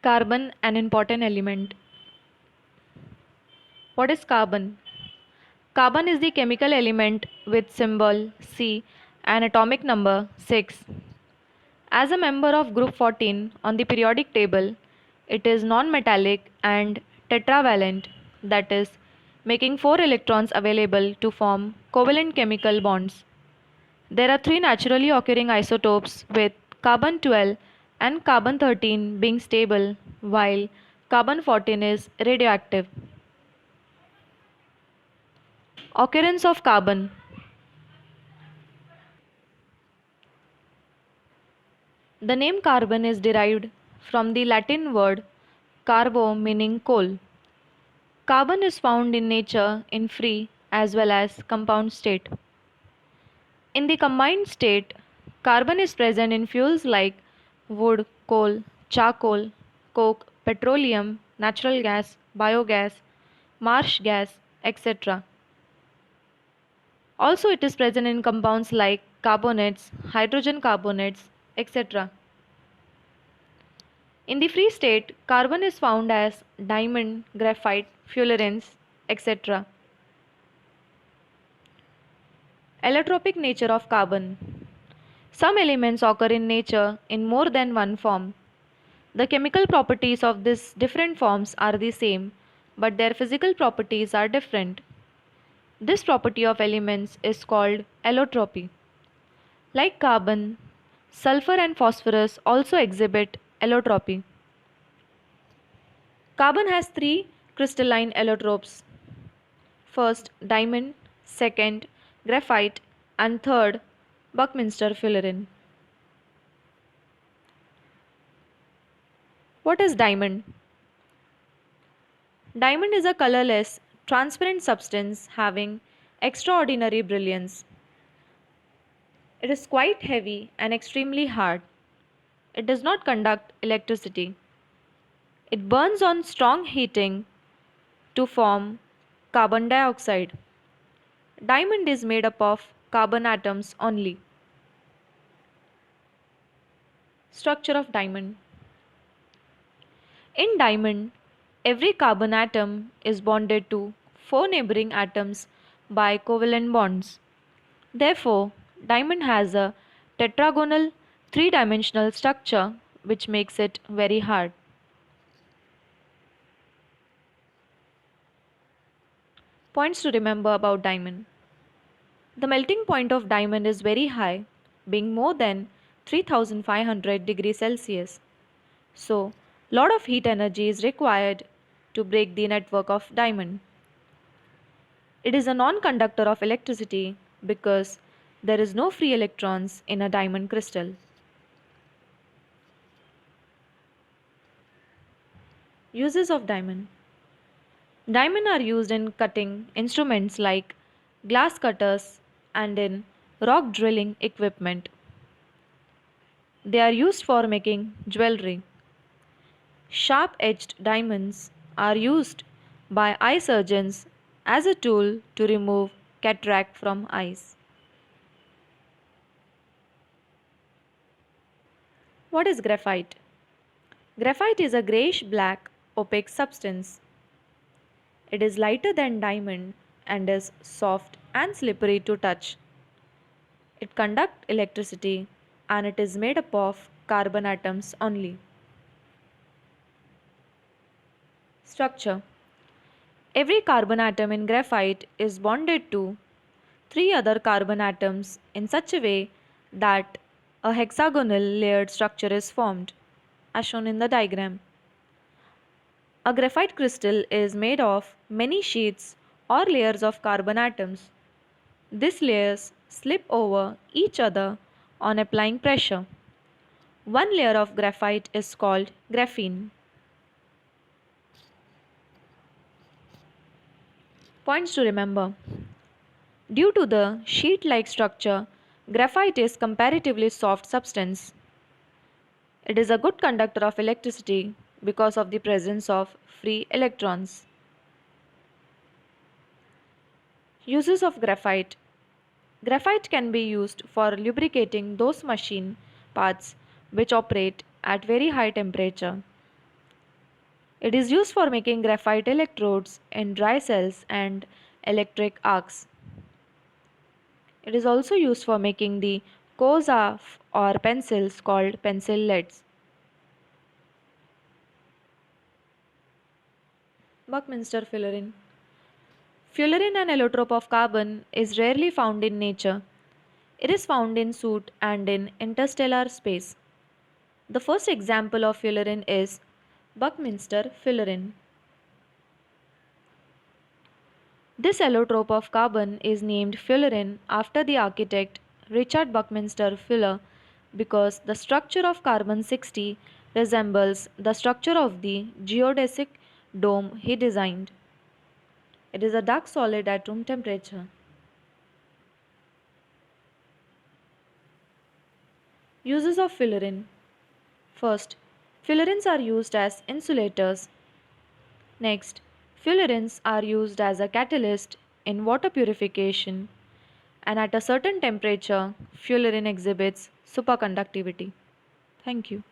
Carbon, an important element. What is carbon? Carbon is the chemical element with symbol C and atomic number 6. As a member of group 14 on the periodic table, it is non-metallic and tetravalent, that is, making 4 electrons available to form covalent chemical bonds. There are 3 naturally occurring isotopes with carbon 12 and carbon 13 being stable while carbon 14 is radioactive. Occurrence of carbon. The name carbon is derived from the Latin word carbo meaning coal. Carbon is found in nature in free as well as compound state. In the combined state, carbon is present in fuels like wood, coal, charcoal, coke, petroleum, natural gas, biogas, marsh gas, etc. Also, it is present in compounds like carbonates, hydrogen carbonates, etc. In the free state, carbon is found as diamond, graphite, fullerenes, etc. Allotropic nature of carbon. Some elements occur in nature in more than one form. The chemical properties of these different forms are the same, but their physical properties are different. This property of elements is called allotropy. Like carbon, sulfur and phosphorus also exhibit allotropy. Carbon has three crystalline allotropes. First, diamond, second, graphite, and third, Buckminster fullerene. What is diamond? Diamond is a colorless, transparent substance having extraordinary brilliance. It is quite heavy and extremely hard. It does not conduct electricity. It burns on strong heating to form carbon dioxide. Diamond is made up of carbon atoms only. Structure of diamond. In diamond, every carbon atom is bonded to 4 neighboring atoms by covalent bonds. Therefore, diamond has a tetragonal three-dimensional structure which makes it very hard. Points to remember about diamond. The melting point of diamond is very high, being more than 3500 degrees Celsius. So, lot of heat energy is required to break the network of diamond. It is a non-conductor of electricity because there is no free electrons in a diamond crystal. Uses of diamond. Diamond are used in cutting instruments like glass cutters and in rock drilling equipment. They are used for making jewelry. Sharp-edged diamonds are used by eye surgeons as a tool to remove cataract from eyes. What is graphite? Graphite is a grayish-black opaque substance. It is lighter than diamond and is soft and slippery to touch. It conducts electricity and it is made up of carbon atoms only. Structure. Every carbon atom in graphite is bonded to 3 other carbon atoms in such a way that a hexagonal layered structure is formed, as shown in the diagram. A graphite crystal is made of many sheets or layers of carbon atoms. These layers slip over each other on applying pressure. One layer of graphite is called graphene. Points to remember. Due to the sheet-like structure, graphite is comparatively soft substance. It is a good conductor of electricity because of the presence of free electrons. Uses of graphite. Graphite can be used for lubricating those machine parts which operate at very high temperature. It is used for making graphite electrodes in dry cells and electric arcs. It is also used for making the cores of or pencils called pencil leads. Buckminster fullerene. Fullerene, an allotrope of carbon, is rarely found in nature. It is found in soot and in interstellar space. The first example of fullerene is Buckminster fullerene. This allotrope of carbon is named fullerene after the architect Richard Buckminster Fuller because the structure of carbon 60 resembles the structure of the geodesic dome he designed. It is a dark solid at room temperature. Uses of fullerene. First, fullerenes are used as insulators. Next, fullerenes are used as a catalyst in water purification, and at a certain temperature, fullerene exhibits superconductivity. Thank you.